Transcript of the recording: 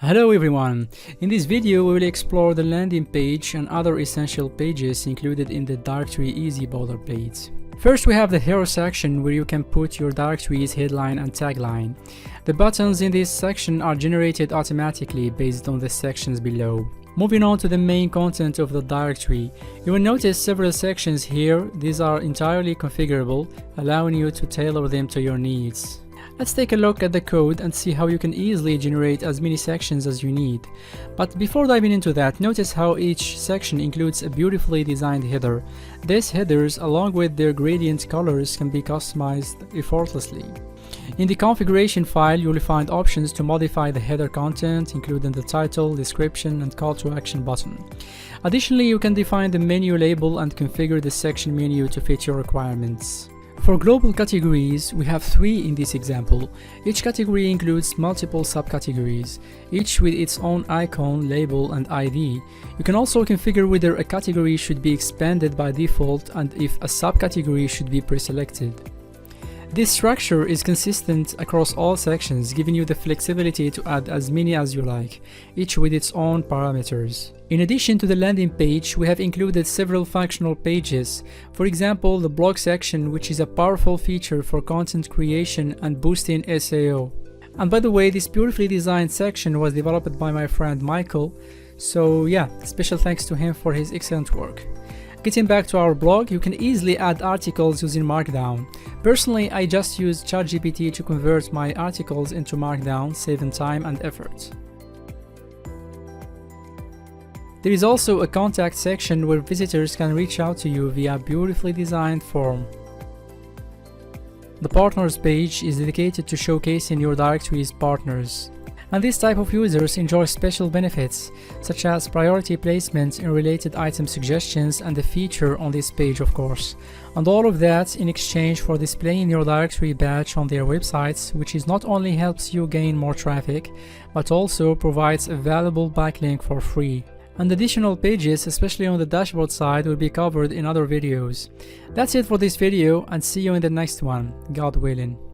Hello everyone! In this video we will explore the landing page and other essential pages included in the DirectoryEasy boilerplate. First we have the hero section where you can put your directories headline and tagline. The buttons in this section are generated automatically based on the sections below. Moving on to the main content of the directory, you will notice several sections here. These are entirely configurable, allowing you to tailor them to your needs. Let's take a look at the code and see how you can easily generate as many sections as you need. But before diving into that, notice how each section includes a beautifully designed header. These headers, along with their gradient colors, can be customized effortlessly. In the configuration file, you will find options to modify the header content, including the title, description, and call to action button. Additionally, you can define the menu label and configure the section menu to fit your requirements. For global categories, we have 3 in this example. Each category includes multiple subcategories, each with its own icon, label, and ID. You can also configure whether a category should be expanded by default and if a subcategory should be preselected. This structure is consistent across all sections, giving you the flexibility to add as many as you like, each with its own parameters. In addition to the landing page, we have included several functional pages. For example, the blog section, which is a powerful feature for content creation and boosting SEO. And by the way, this beautifully designed section was developed by my friend Michael, so yeah, special thanks to him for his excellent work. Getting back to our blog, you can easily add articles using Markdown. Personally, I just use ChatGPT to convert my articles into Markdown, saving time and effort. There is also a contact section where visitors can reach out to you via a beautifully designed form. The partners page is dedicated to showcasing your directory's partners. And this type of users enjoy special benefits, such as priority placement in related item suggestions and a feature on this page, of course. And all of that in exchange for displaying your directory badge on their websites, which is not only helps you gain more traffic, but also provides a valuable backlink for free. And additional pages, especially on the dashboard side, will be covered in other videos. That's it for this video, and see you in the next one, God willing.